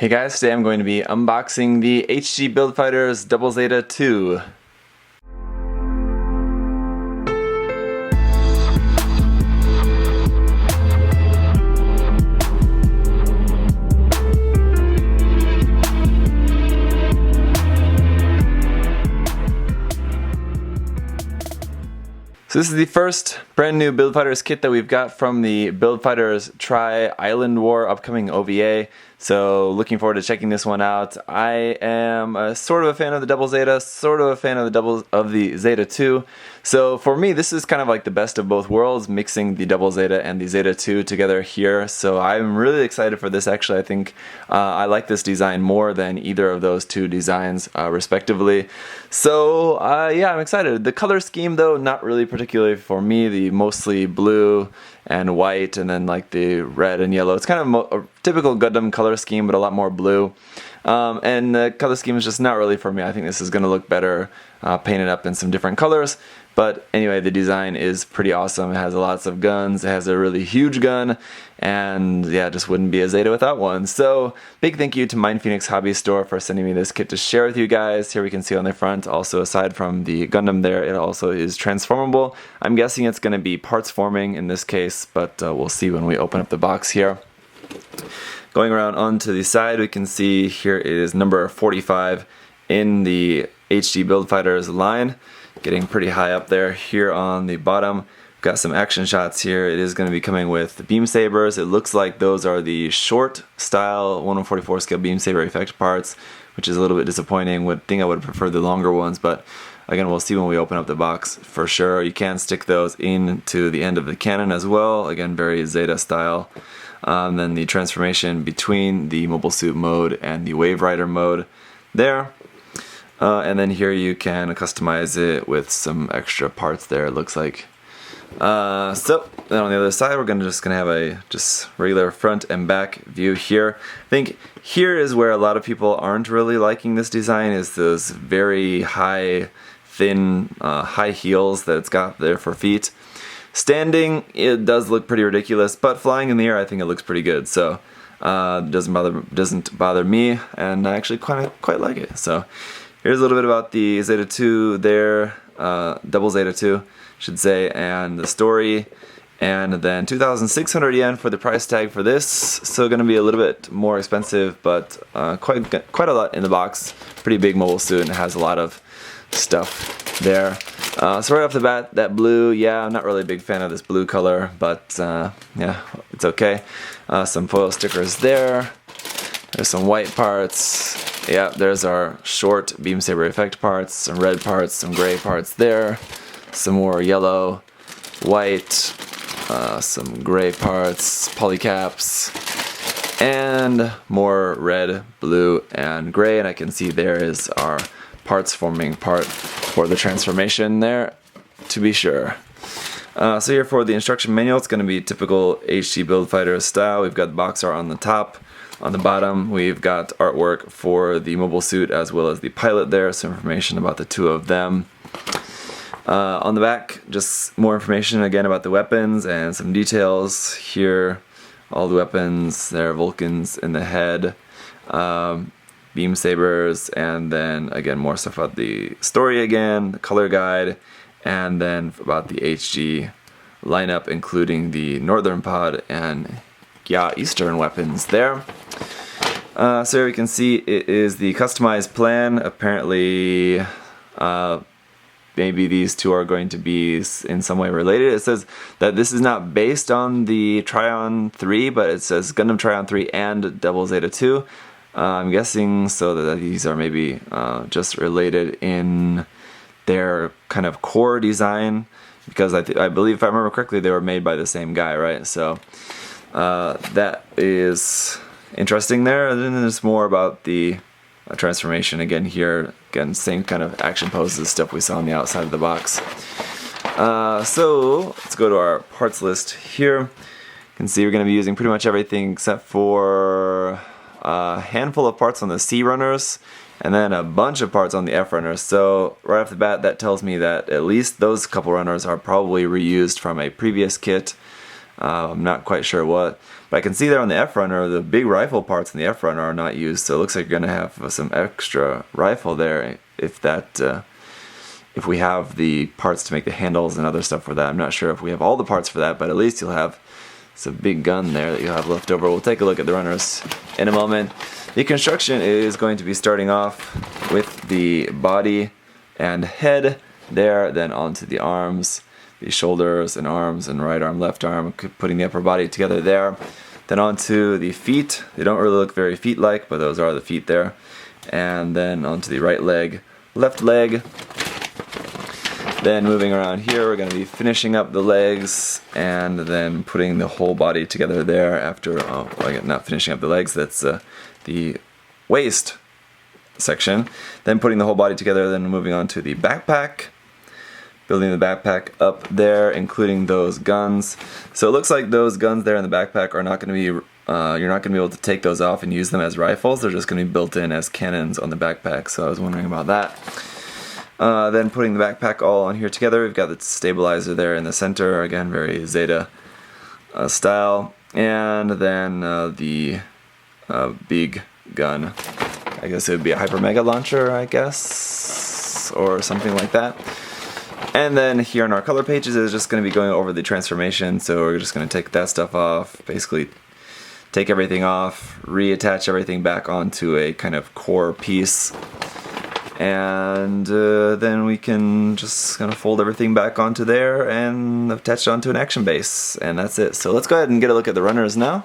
Hey guys, today I'm going to be unboxing the HG Build Fighters Zeta Two. So this is the first brand new Build Fighters kit that we've got from the Build Fighters Try Island War upcoming OVA. So looking forward to checking this one out. I am sort of a fan of the Double Zeta, sort of a fan of the Zeta Two. So for me, this is kind of like the best of both worlds, mixing the Double Zeta and the Zeta Two together here. So I'm really excited for this. Actually, I think I like this design more than either of those two designs, respectively. So yeah, I'm excited. The color scheme, though, not really particularly for me. The mostly blue and white, and then like the red and yellow. It's kind of a typical Gundam color scheme, but a lot more blue. And the color scheme is just not really for me. I think this is going to look better painted up in some different colors. But anyway, the design is pretty awesome. It has lots of guns. It has a really huge gun. And yeah, it just wouldn't be a Zeta without one. So big thank you to MindFenix Hobby Store for sending me this kit to share with you guys. Here we can see on the front, also aside from the Gundam there, it also is transformable. I'm guessing it's going to be parts forming in this case, but we'll see when we open up the box here. Going around onto the side, we can see here is number 45 in the HG Build Fighters line. Getting pretty high up there. Here on the bottom, we've got some action shots here. It is going to be coming with beam sabers. It looks like those are the short style 1/44 scale beam saber effect parts, which is a little bit disappointing. Would think I would have preferred the longer ones, but again, we'll see when we open up the box for sure. You can stick those into the end of the cannon as well. Again, very Zeta style. Then the transformation between the mobile suit mode and the Wave Rider mode there. And then here you can customize it with some extra parts there, it looks like. So then on the other side, we're just gonna have a just regular front and back view here. I think here is where a lot of people aren't really liking this design, is those very high, thin, high heels that it's got there for feet. Standing, it does look pretty ridiculous, but flying in the air, I think it looks pretty good. So doesn't bother me, and I actually quite like it. So here's a little bit about the Zeta Two there, Double Zeta Two, should say, and the story. And then 2,600 yen for the price tag for this. So going to be a little bit more expensive, but quite a lot in the box. Pretty big mobile suit, and it has a lot of stuff there. So right off the bat, that blue, yeah, I'm not really a big fan of this blue color, but yeah, it's okay. Some foil stickers there. There's some white parts. Yeah, there's our short beam saber effect parts, some red parts, some gray parts there, some more yellow, white, some gray parts, polycaps, and more red, blue, and gray. And I can see there is our parts forming part for the transformation there, to be sure. So here for the instruction manual, it's going to be typical HG Build Fighters style. We've got the box art on the top. On the bottom, we've got artwork for the mobile suit as well as the pilot there, some information about the two of them. On the back, just more information again about the weapons and some details. Here, all the weapons, there are Vulcans in the head, beam sabers, and then again more stuff about the story again, the color guide, and then about the HG lineup, including the Northern Pod and Eastern weapons there. So here we can see it is the customized plan. Apparently, maybe these two are going to be in some way related. It says that this is not based on the Tryon 3, but it says Gundam Tryon 3 and Double Zeta 2. I'm guessing so that these are maybe just related in their kind of core design, because I believe, if I remember correctly, they were made by the same guy, right? So that is interesting there. And then there's more about the transformation again here. Again, same kind of action poses stuff we saw on the outside of the box. So let's go to our parts list here. You can see we're going to be using pretty much everything except for a handful of parts on the C runners and then a bunch of parts on the F runners. So right off the bat, that tells me that at least those couple runners are probably reused from a previous kit. I'm not quite sure what, but I can see there on the F runner, the big rifle parts in the F runner are not used, so it looks like you're going to have some extra rifle there if we have the parts to make the handles and other stuff for that. I'm not sure if we have all the parts for that, but at least you'll have some big gun there that you'll have left over. We'll take a look at the runners in a moment. The construction is going to be starting off with the body and head there, then onto the arms, the shoulders and arms and right arm, left arm, putting the upper body together there. Then onto the feet. They don't really look very feet-like, but those are the feet there. And then onto the right leg, left leg. Then moving around here, we're going to be finishing up the legs and then putting the whole body together there after, not finishing up the legs, that's the waist section. Then putting the whole body together, then moving on to the backpack. Building the backpack up there, including those guns. So it looks like those guns there in the backpack are not going to be, you're not going to be able to take those off and use them as rifles. They're just going to be built in as cannons on the backpack, so I was wondering about that. Then putting the backpack all on here together, we've got the stabilizer there in the center, again very Zeta style, and then the big gun. I guess it would be a hyper mega launcher, I guess, or something like that. And then here on our color pages is just going to be going over the transformation, so we're just going to take that stuff off, basically take everything off, reattach everything back onto a kind of core piece. And then we can just kind of fold everything back onto there and attach it onto an action base. And that's it. So let's go ahead and get a look at the runners now.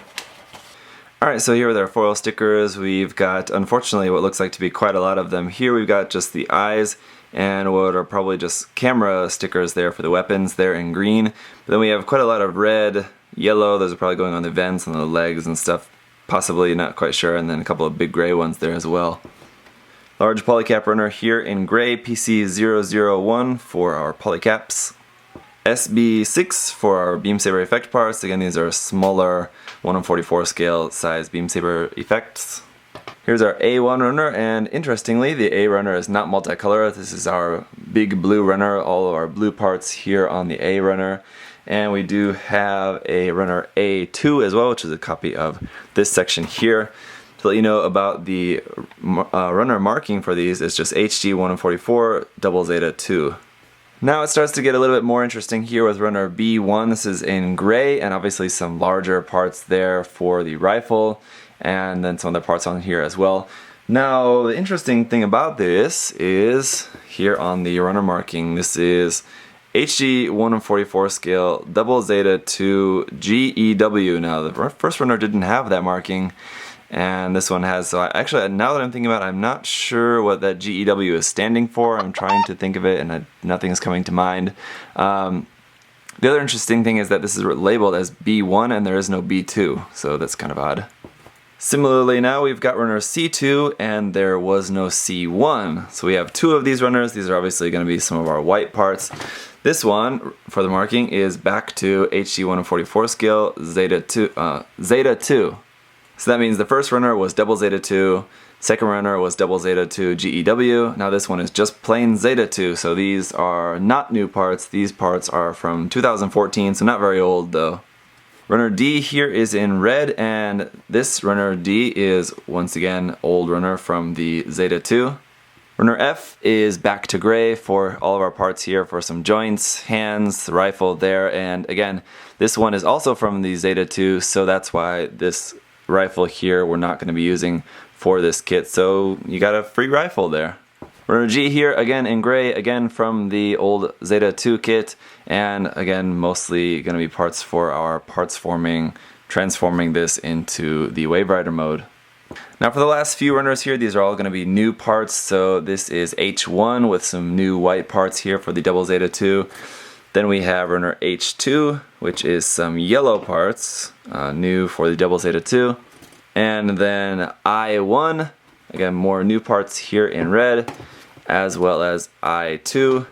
Alright, so here with our foil stickers, we've got, unfortunately, what looks like to be quite a lot of them. Here we've got just the eyes and what are probably just camera stickers there for the weapons. They're in green. But then we have quite a lot of red, yellow. Those are probably going on the vents and the legs and stuff. Possibly, not quite sure. And then a couple of big gray ones there as well. Large polycap runner here in gray, PC001 for our polycaps. SB6 for our beam saber effect parts. Again, these are smaller 1/44 scale size beam saber effects. Here's our A1 runner, and interestingly, the A runner is not multicolor. This is our big blue runner, all of our blue parts here on the A runner. And we do have a runner A2 as well, which is a copy of this section here. To let you know about the runner marking for these, it's just HG 1/44 double Zeta 2. Now it starts to get a little bit more interesting here with runner B1. This is in gray, and obviously some larger parts there for the rifle, and then some other parts on here as well. Now the interesting thing about this is here on the runner marking, this is HG 1/44 scale double Zeta 2 GEW. Now the first runner didn't have that marking, and this one has. So actually, now that I'm thinking about it, I'm not sure what that GEW is standing for. I'm trying to think of it, and nothing is coming to mind. The other interesting thing is that this is labeled as B1, and there is no B2, so that's kind of odd. Similarly, now we've got runner C2, and there was no C1. So we have two of these runners. These are obviously going to be some of our white parts. This one, for the marking, is back to HG 1/44 scale Zeta 2. So that means the first runner was double Zeta 2, second runner was double Zeta 2 GEW. Now this one is just plain Zeta 2, so these are not new parts. These parts are from 2014, so not very old though. Runner D here is in red, and this runner D is once again old runner from the Zeta 2. Runner F is back to gray for all of our parts here for some joints, hands, the rifle there, and again, this one is also from the Zeta 2, so that's why this rifle here we're not going to be using for this kit, so you got a free rifle there. Runner G here again in gray, again from the old Zeta 2 kit, and again mostly going to be parts for our parts forming, transforming this into the Wave Rider mode. Now for the last few runners here, these are all going to be new parts, so this is H1 with some new white parts here for the double Zeta 2. Then we have runner H2, which is some yellow parts, new for the double Zeta 2. And then I1, again more new parts here in red, as well as I2,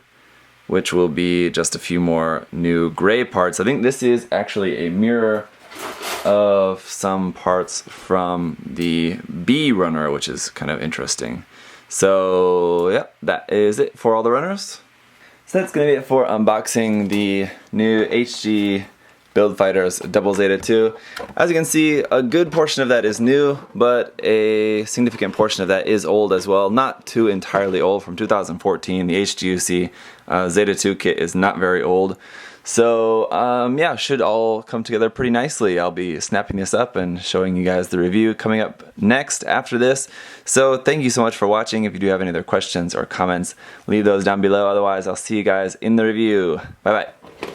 which will be just a few more new gray parts. I think this is actually a mirror of some parts from the B runner, which is kind of interesting. So yeah, that is it for all the runners. So that's going to be it for unboxing the new HG Build Fighters Double Zeta 2. As you can see, a good portion of that is new, but a significant portion of that is old as well. Not too entirely old, from 2014. The HGUC Zeta 2 kit is not very old. So yeah, should all come together pretty nicely. I'll be snapping this up and showing you guys the review coming up next after this. So thank you so much for watching. If you do have any other questions or comments, leave those down below. Otherwise, I'll see you guys in the review. Bye bye.